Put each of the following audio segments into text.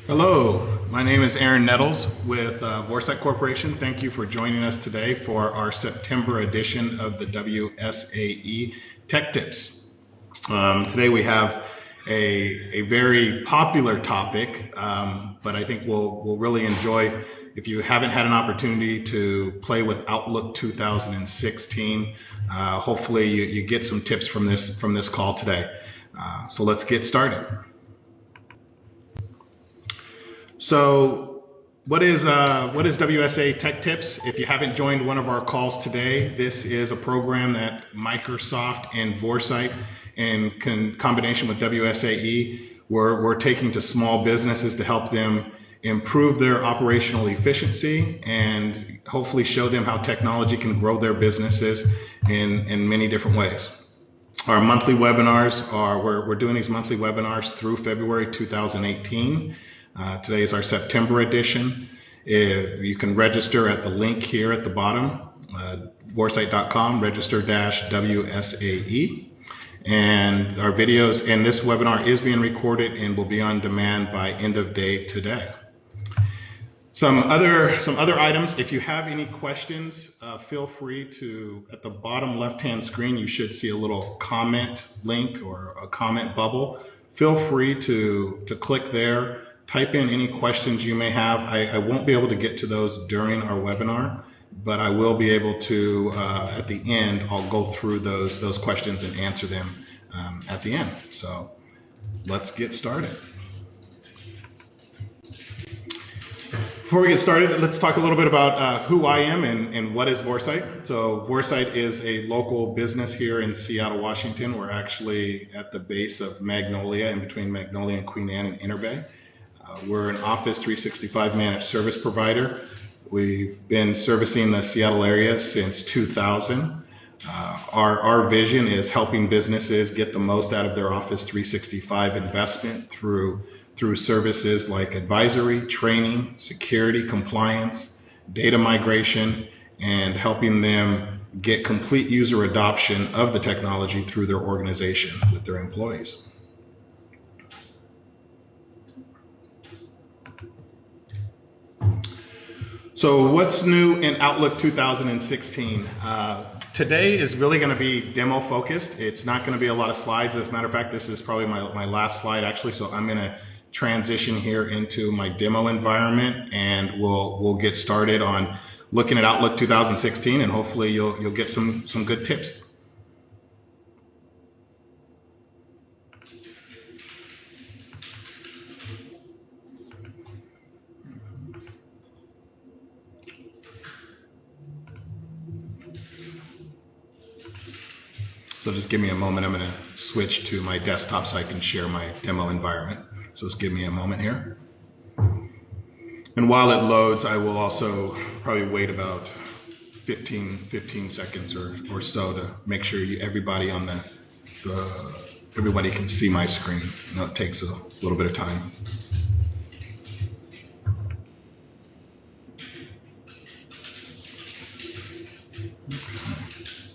Hello, my name is Aaron Nettles with Vorsite Corporation. Thank you for joining us today for our September edition of the WSAE Tech Tips. Today we have a very popular topic, but I think we'll really enjoy. If you haven't had an opportunity to play with Outlook 2016, hopefully you get some tips from this call today. So let's get started. So what is WSAE Tech Tips? If you haven't joined one of our calls today, this is a program that Microsoft and Vorsite, in combination with WSAE, we're taking to small businesses to help them improve their operational efficiency and hopefully show them how technology can grow their businesses in many different ways. Our monthly webinars we're doing these monthly webinars through February 2018. Today is our September edition. You can register at the link here at the bottom, vorsite.com, register-WSAE. And our videos, and this webinar is being recorded and will be on demand by end of day today. Some other items, if you have any questions, feel free to, at the bottom left-hand screen, you should see a little comment link or a comment bubble. Feel free to click there. Type in any questions you may have. I won't be able to get to those during our webinar, but I will be able to, at the end, I'll go through those questions and answer them at the end. So let's get started. Before we get started, let's talk a little bit about who I am and what is Vorsite. So Vorsite is a local business here in Seattle, Washington. We're actually at the base of Magnolia, in between Magnolia and Queen Anne and Inner Bay. We're an Office 365 managed service provider. We've been servicing the Seattle area since 2000. Our vision is helping businesses get the most out of their Office 365 investment through services like advisory, training, security, compliance, data migration, and helping them get complete user adoption of the technology through their organization with their employees. So what's new in Outlook 2016? Today is really going to be demo focused. It's not going to be a lot of slides. As a matter of fact, this is probably my last slide actually. So I'm going to transition here into my demo environment, and we'll get started on looking at Outlook 2016, and hopefully you'll get some good tips. So just give me a moment. I'm going to switch to my desktop so I can share my demo environment. So just give me a moment here. And while it loads, I will also probably wait about 15 seconds or so to make sure everybody on everybody can see my screen. You know, it takes a little bit of time.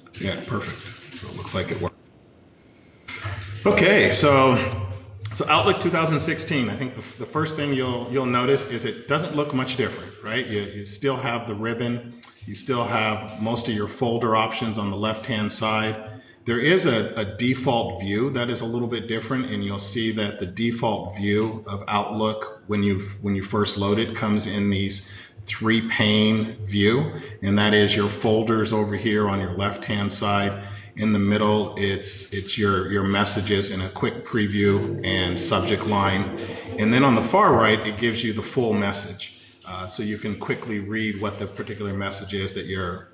Okay. Yeah, perfect. So it looks like it worked. Okay, so Outlook 2016, I think the first thing you'll notice is it doesn't look much different, right? You still have the ribbon, you still have most of your folder options on the left-hand side. There is a default view that is a little bit different, and you'll see that the default view of Outlook when you first load it comes in these 3-pane view, and that is your folders over here on your left-hand side. In the middle, it's your messages in a quick preview and subject line. And then on the far right, it gives you the full message. So you can quickly read what the particular message is that you're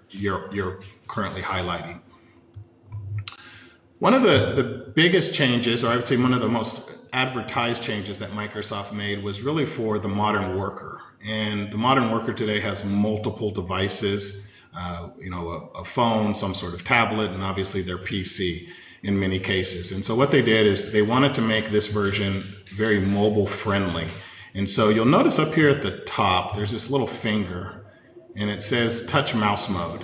currently highlighting. One of the biggest changes, or I would say one of the most advertised changes that Microsoft made, was really for the modern worker. And the modern worker today has multiple devices. A phone, some sort of tablet, and obviously their PC in many cases. And so what they did is they wanted to make this version very mobile friendly. And so you'll notice up here at the top, there's this little finger, and it says touch mouse mode.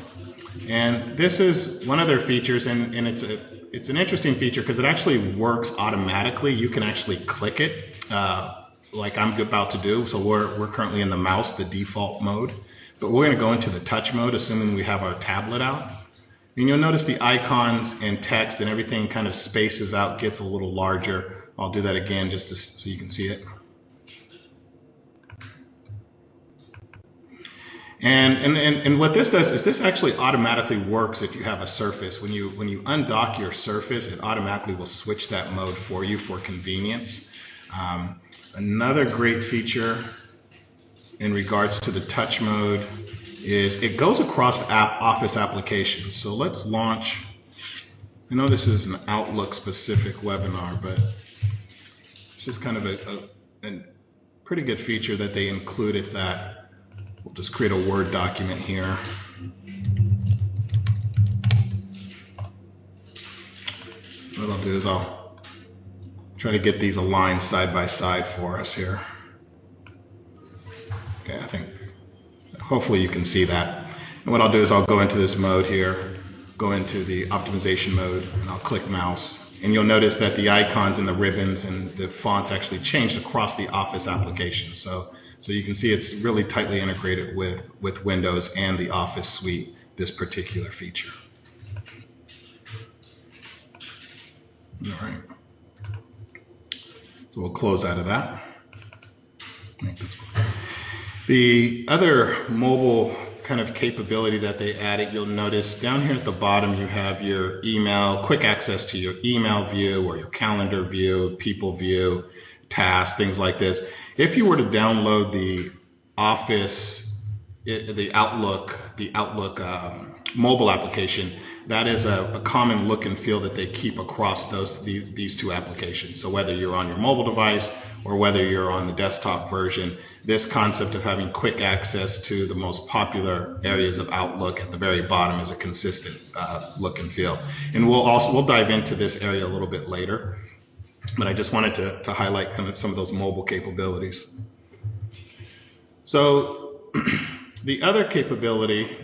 And this is one of their features, and it's an interesting feature because it actually works automatically. You can actually click it like I'm about to do. So we're currently in the mouse, the default mode, but we're going to go into the touch mode, assuming we have our tablet out. And you'll notice the icons and text and everything kind of spaces out, gets a little larger. I'll do that again just so you can see it. And what this does is this actually automatically works if you have a Surface. When you undock your Surface, it automatically will switch that mode for you for convenience. Another great feature in regards to the touch mode is it goes across Office applications. So let's launch. I know this is an Outlook specific webinar, but it's just kind of a pretty good feature that they included that. We'll just create a Word document here. What I'll do is I'll try to get these aligned side by side for us here. Okay, I think hopefully you can see that. And what I'll do is I'll go into this mode here, go into the optimization mode, and I'll click mouse. And you'll notice that the icons and the ribbons and the fonts actually changed across the Office application. So you can see it's really tightly integrated with Windows and the Office suite, this particular feature. All right. So we'll close out of that. The other mobile kind of capability that they added, you'll notice down here at the bottom you have your email, quick access to your email view or your calendar view, people view, tasks, things like this. If you were to download the Office, the Outlook mobile application, that is a common look and feel that they keep across these two applications. So whether you're on your mobile device or whether you're on the desktop version, this concept of having quick access to the most popular areas of Outlook at the very bottom is a consistent look and feel. And we'll dive into this area a little bit later, but I just wanted to highlight kind of some of those mobile capabilities. So the other capability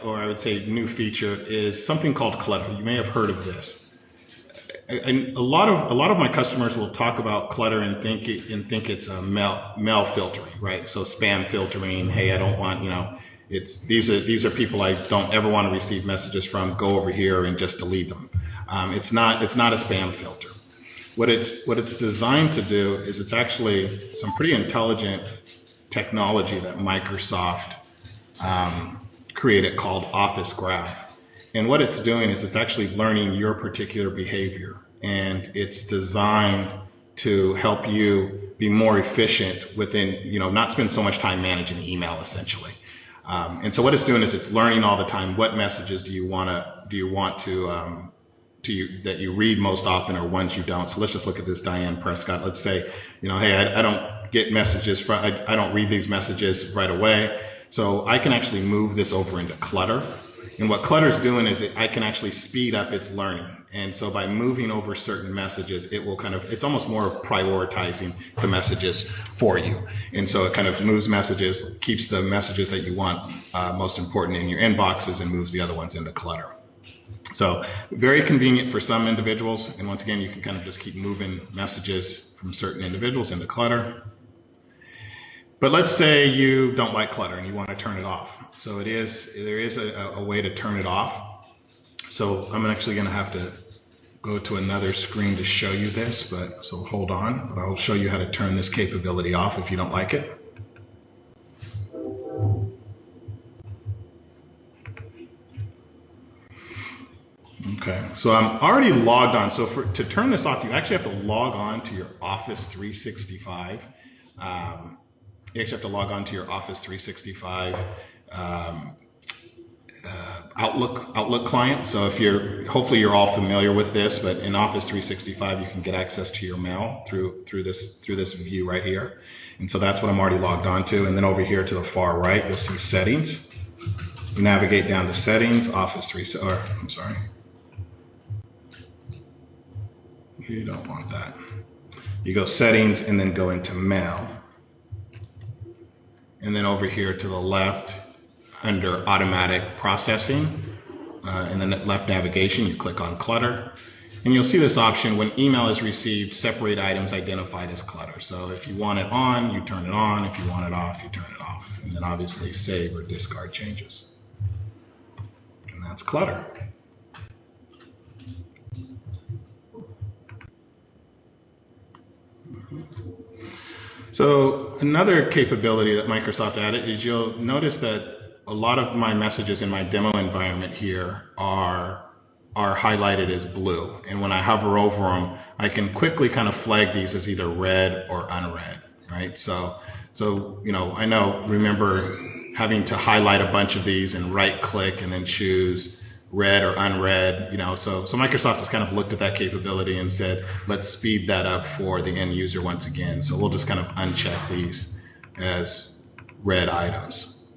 or I would say new feature, is something called clutter. You may have heard of this. And a lot of my customers will talk about clutter and think it's a mail filtering, right? So spam filtering. Hey, I don't want, these are people I don't ever want to receive messages from. Go over here and just delete them. It's not a spam filter. What it's designed to do is it's actually some pretty intelligent technology that Microsoft created called Office Graph. And what it's doing is it's actually learning your particular behavior, and it's designed to help you be more efficient within, not spend so much time managing email essentially. And so what it's doing is it's learning all the time what messages do you want that you read most often or ones you don't. So let's just look at this Diane Prescott. Let's say, hey, I don't get messages I don't read these messages right away. So I can actually move this over into clutter. And what clutter is doing is I can actually speed up its learning. And so by moving over certain messages, it's almost more of prioritizing the messages for you. And so it kind of moves messages, keeps the messages that you want most important in your inboxes, and moves the other ones into clutter. So very convenient for some individuals. And once again, you can kind of just keep moving messages from certain individuals into clutter. But let's say you don't like clutter and you want to turn it off. So there is a way to turn it off. So I'm actually going to have to go to another screen to show you this, so hold on. But I'll show you how to turn this capability off if you don't like it. Okay, so I'm already logged on. So to turn this off, you actually have to log on to your Office 365. You actually have to log on to your Office 365 Outlook client. So hopefully you're all familiar with this, but in Office 365 you can get access to your mail through this view right here. And so that's what I'm already logged on to. And then over here to the far right, you'll see settings. You navigate down to settings, you don't want that. You go settings and then go into mail. And then over here to the left, under automatic processing, and then left navigation, you click on clutter. And you'll see this option when email is received, separate items identified as clutter. So if you want it on, you turn it on. If you want it off, you turn it off. And then obviously save or discard changes. And that's clutter. So another capability that Microsoft added is you'll notice that a lot of my messages in my demo environment here are highlighted as blue. And when I hover over them, I can quickly kind of flag these as either red or unread, right? So remember having to highlight a bunch of these and right click and then choose read or unread, so Microsoft has kind of looked at that capability and said, let's speed that up for the end user once again. So we'll just kind of uncheck these as read items.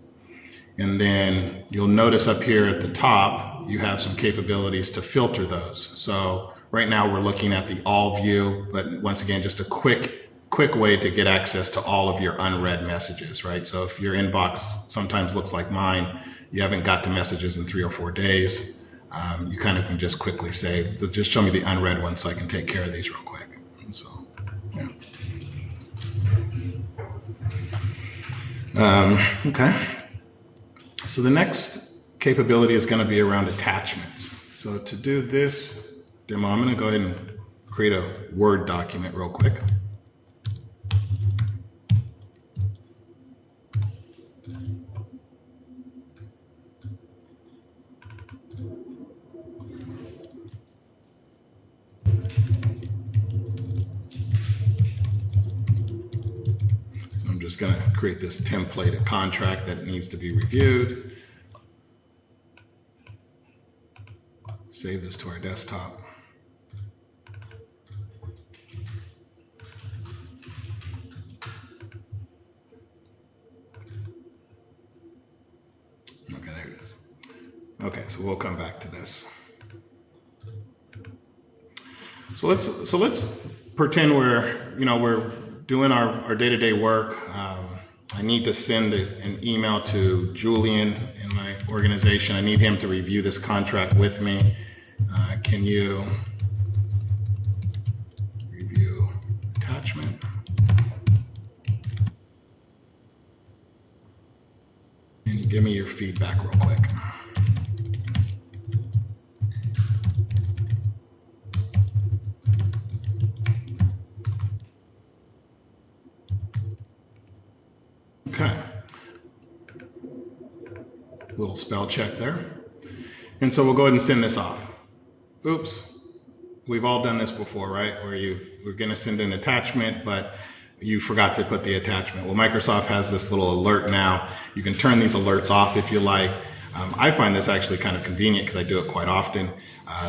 And then you'll notice up here at the top, you have some capabilities to filter those. So right now we're looking at the all view, but once again, just a quick way to get access to all of your unread messages, right? So if your inbox sometimes looks like mine, you haven't got to messages in 3 or 4 days, you kind of can just quickly say, just show me the unread ones so I can take care of these real quick. And so, yeah. Okay. So the next capability is going to be around attachments. So to do this demo, I'm going to go ahead and create a Word document real quick. Just going to create this template, a contract that needs to be reviewed. Save this to our desktop. Okay, there it is. Okay, so we'll come back to this. So let's pretend we're doing our day-to-day work. I need to send an email to Julian in my organization. I need him to review this contract with me. Can you review attachment? And give me your feedback real quick. Okay, little spell check there. And so we'll go ahead and send this off. Oops, we've all done this before, right? Where we're gonna send an attachment, but you forgot to put the attachment. Well, Microsoft has this little alert now. You can turn these alerts off if you like. I find this actually kind of convenient because I do it quite often,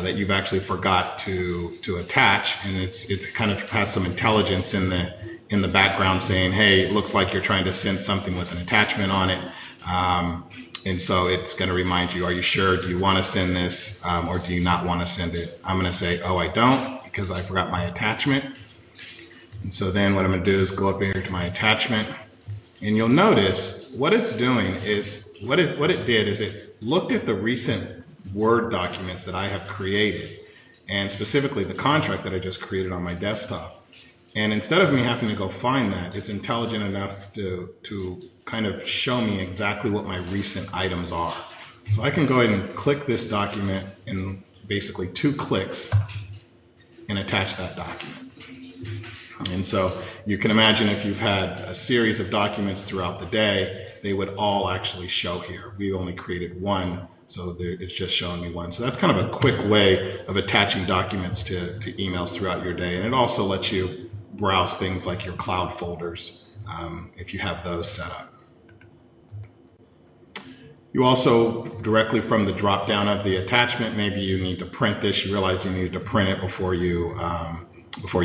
that you've actually forgot to attach, and it kind of has some intelligence in the background saying, hey, it looks like you're trying to send something with an attachment on it. And so it's going to remind you, are you sure? Do you want to send this or do you not want to send it? I'm going to say, oh, I don't, because I forgot my attachment. And so then what I'm going to do is go up here to my attachment. And you'll notice what it's doing is, what it did is it looked at the recent Word documents that I have created, and specifically the contract that I just created on my desktop. And instead of me having to go find that, it's intelligent enough to kind of show me exactly what my recent items are. So I can go ahead and click this document in basically 2 clicks and attach that document. And so you can imagine if you've had a series of documents throughout the day, they would all actually show here. We only created one, so it's just showing me one. So that's kind of a quick way of attaching documents to emails throughout your day. And it also lets you browse things like your cloud folders if you have those set up. You also, directly from the drop down of the attachment, maybe you need to print this. You realize you need to print it before you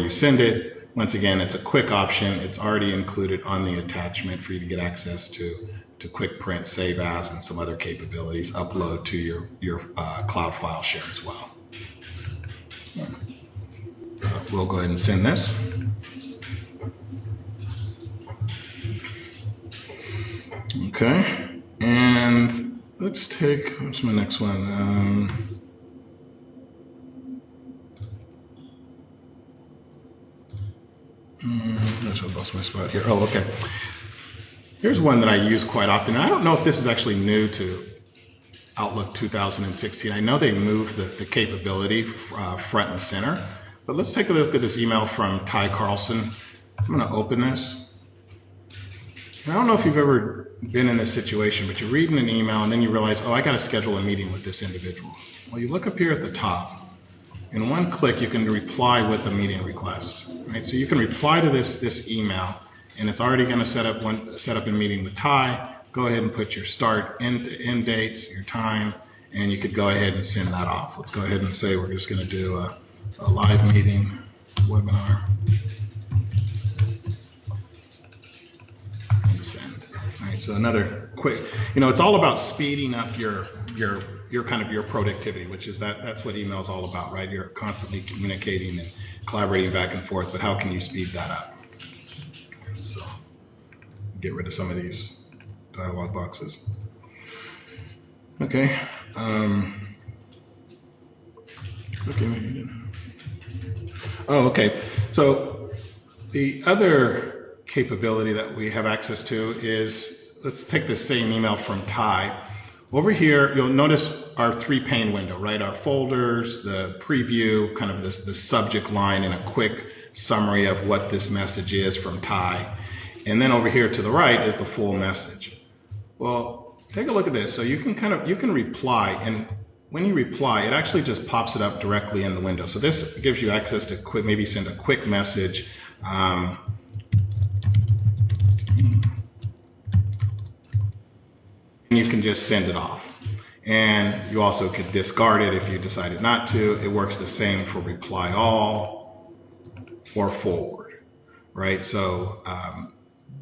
send it. Once again, it's a quick option. It's already included on the attachment for you to get access to quick print, save as, and some other capabilities, upload to your cloud file share as well. So we'll go ahead and send this. Okay, and let's take, what's my next one? lost my spot here. Oh, okay. Here's one that I use quite often. And I don't know if this is actually new to Outlook 2016. I know they moved the capability front and center, but let's take a look at this email from Ty Carlson. I'm going to open this. And I don't know if you've ever been in this situation, but you're reading an email and then you realize, oh, I got to schedule a meeting with this individual. Well, you look up here at the top. In one click, you can reply with a meeting request. Right? So you can reply to this email, and it's already going to set up a meeting with Ty. Go ahead and put your start end dates, your time, and you could go ahead and send that off. Let's go ahead and say we're just going to do a live meeting webinar and send. All right, so another quick, it's all about speeding up your kind of your productivity, which is that's what email is all about, right? You're constantly communicating and collaborating back and forth, but how can you speed that up? So get rid of some of these dialog boxes. Okay. Okay. So the other capability that we have access to is, let's take the same email from Ty. Over here, you'll notice our 3-pane window, right? Our folders, the preview, kind of the subject line, and a quick summary of what this message is from Ty. And then over here to the right is the full message. Well, take a look at this. So you can reply, and when you reply, it actually just pops it up directly in the window. So this gives you access to maybe send a quick message. You can just send it off. And you also could discard it if you decided not to. It works the same for reply all or forward, right? So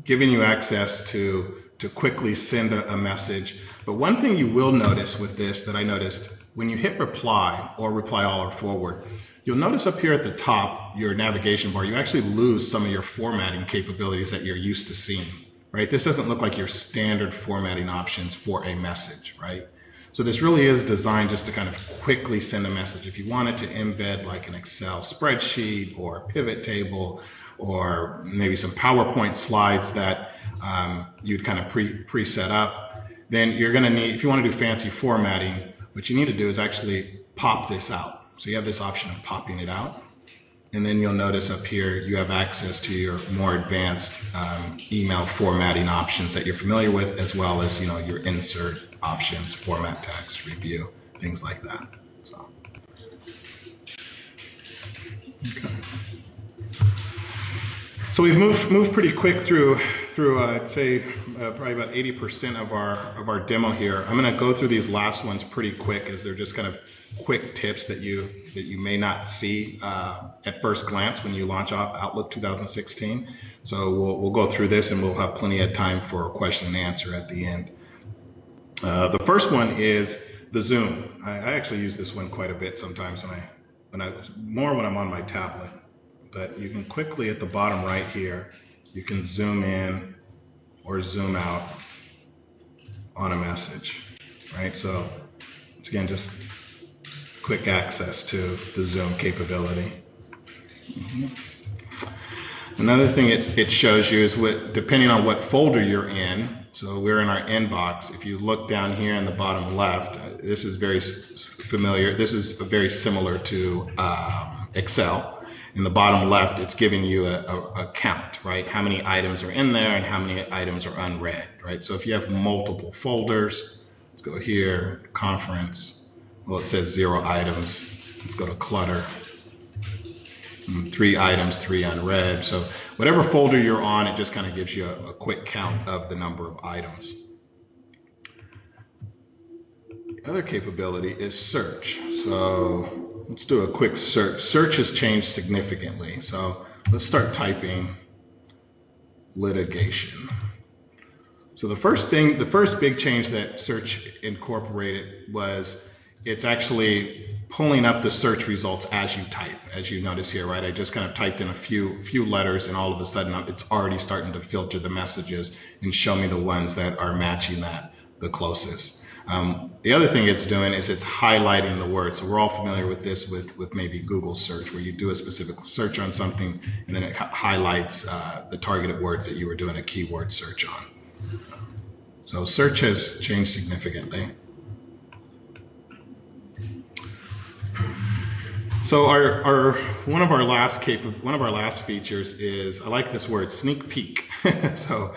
giving you access to quickly send a message. But one thing you will notice with this that I noticed, when you hit reply or reply all or forward, you'll notice up here at the top, your navigation bar, you actually lose some of your formatting capabilities that you're used to seeing. Right? This doesn't look like your standard formatting options for a message, right? So this really is designed just to kind of quickly send a message. If you wanted to embed like an Excel spreadsheet or a pivot table or maybe some PowerPoint slides that you'd kind of preset up, then you're going to need, if you want to do fancy formatting, what you need to do is actually pop this out. So you have this option of popping it out. And then you'll notice up here you have access to your more advanced email formatting options that you're familiar with, as well as your insert options, format text, review, things like that. So, okay. So we've moved pretty quick through I'd say probably about 80% of our demo here. I'm going to go through these last ones pretty quick, as they're just kind of quick tips that you may not see at first glance when you launch Outlook 2016. So we'll go through this, and we'll have plenty of time for a question and answer at the end. The first one is the zoom. I actually use this one quite a bit sometimes when I'm on my tablet. But you can quickly at the bottom right here, you can zoom in or zoom out on a message, right? So it's again just quick access to the zoom capability. Another thing it shows you is depending on what folder you're in. So we're in our inbox. If you look down here in the bottom left, this is very familiar. This is very similar to Excel. In the bottom left, it's giving you a count, right? How many items are in there and how many items are unread, right? So if you have multiple folders, let's go here, conference. Well, it says 0 items. Let's go to clutter. 3 items, 3 unread. So whatever folder you're on, it just kind of gives you a quick count of the number of items. The other capability is search. So let's do a quick search. Search has changed significantly. So let's start typing litigation. So the first big change that search incorporated was it's actually pulling up the search results as you type, as you notice here, right? I just kind of typed in a few letters, and all of a sudden it's already starting to filter the messages and show me the ones that are matching that the closest. The other thing it's doing is it's highlighting the word. So we're all familiar with this with maybe Google search, where you do a specific search on something and then it highlights the targeted words that you were doing a keyword search on. So search has changed significantly. So one of our last features is, I like this word, sneak peek. so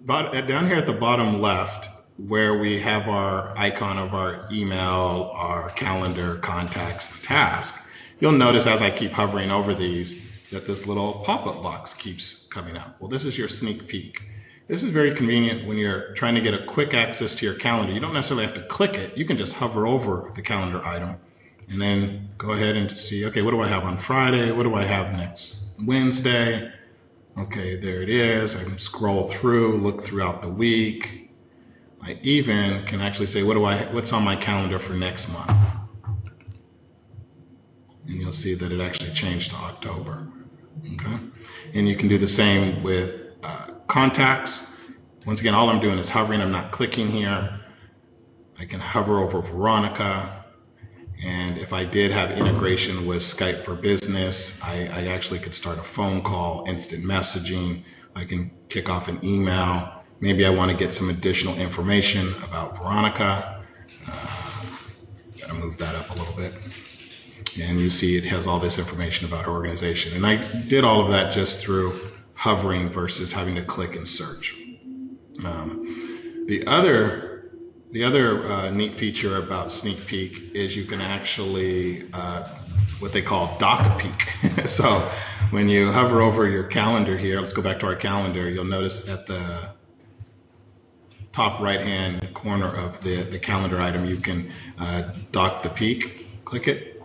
down here at the bottom left, where we have our icon of our email, our calendar, contacts, and task, you'll notice as I keep hovering over these that this little pop-up box keeps coming up. Well, this is your sneak peek. This is very convenient when you're trying to get a quick access to your calendar. You don't necessarily have to click it. You can just hover over the calendar item and then go ahead and see, okay, what do I have on Friday? What do I have next Wednesday? Okay, there it is. I can scroll through, look throughout the week. I even can actually say, what's on my calendar for next month? And you'll see that it actually changed to October. Okay, and you can do the same with contacts. Once again, all I'm doing is hovering. I'm not clicking here. I can hover over Veronica. And if I did have integration with Skype for Business, I actually could start a phone call, instant messaging. I can kick off an email. Maybe I want to get some additional information about Veronica. Gotta move that up a little bit. And you see it has all this information about her organization. And I did all of that just through hovering versus having to click and search. The other neat feature about Sneak Peek is you can actually, what they call dock peek. So when you hover over your calendar here, let's go back to our calendar, you'll notice at the top right hand corner of the calendar item, you can dock the peek, click it,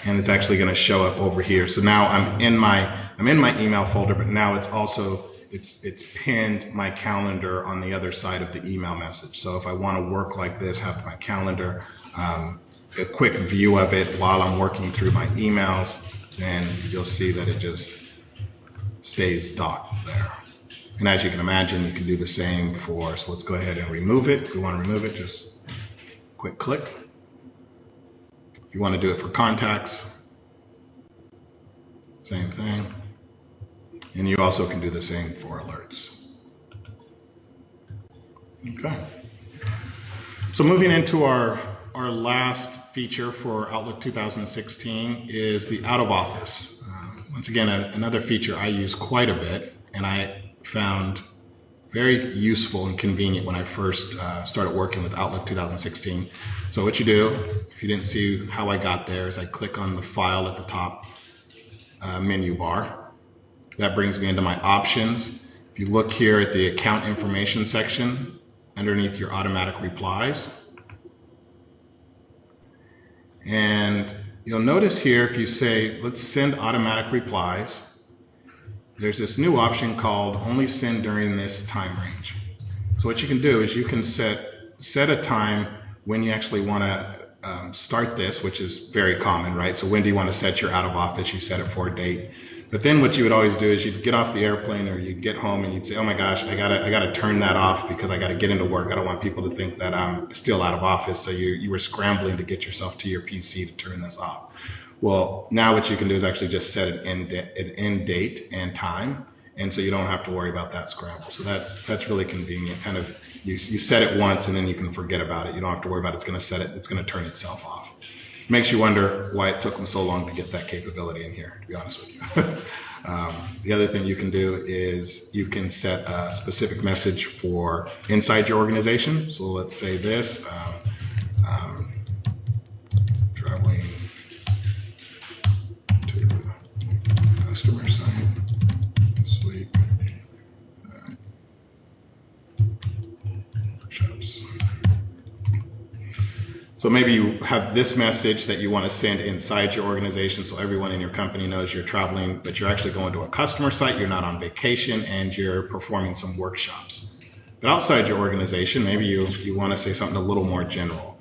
and it's actually going to show up over here. So now I'm in my email folder, but now it's also it's pinned my calendar on the other side of the email message. So if I want to work like this, have my calendar, a quick view of it while I'm working through my emails, then you'll see that it just stays docked there. And as you can imagine, you can do the same so let's go ahead and remove it. If you want to remove it, just quick click. If you want to do it for contacts, same thing. And you also can do the same for alerts. Okay. So moving into our last feature for Outlook 2016 is the out of office. Once again, another feature I use quite a bit, and I found very useful and convenient when I first started working with Outlook 2016. So what you do, if you didn't see how I got there, is I click on the file at the top menu bar. That brings me into my options. If you look here at the account information section, underneath your automatic replies, and you'll notice here, if you say, let's send automatic replies, there's this new option called only send during this time range. So what you can do is you can set a time when you actually want to start this, which is very common, right? So when do you want to set your out of office? You set it for a date. But then what you would always do is you'd get off the airplane or you'd get home and you'd say, oh my gosh, I gotta turn that off because I gotta get into work. I don't want people to think that I'm still out of office. So you were scrambling to get yourself to your PC to turn this off. Well, now what you can do is actually just set an end date and time. And so you don't have to worry about that scramble. So that's really convenient. Kind of you set it once and then you can forget about it. You don't have to worry about it's going to turn itself off. Makes you wonder why it took them so long to get that capability in here, to be honest with you. The other thing you can do is you can set a specific message for inside your organization. So let's say this, traveling to customer site this week, workshops. So maybe you have this message that you want to send inside your organization so everyone in your company knows you're traveling, but you're actually going to a customer site, you're not on vacation, and you're performing some workshops. But outside your organization, maybe you want to say something a little more general.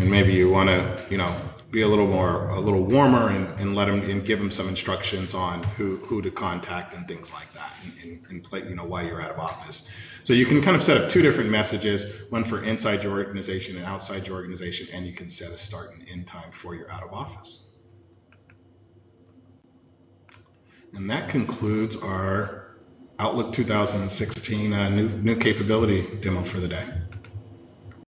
And maybe you want to, be a little warmer and let them and give them some instructions on who to contact and things like that, and play, while you're out of office. So you can kind of set up two different messages, one for inside your organization and outside your organization, and you can set a start and end time for your out of office. And that concludes our Outlook 2016 new capability demo for the day.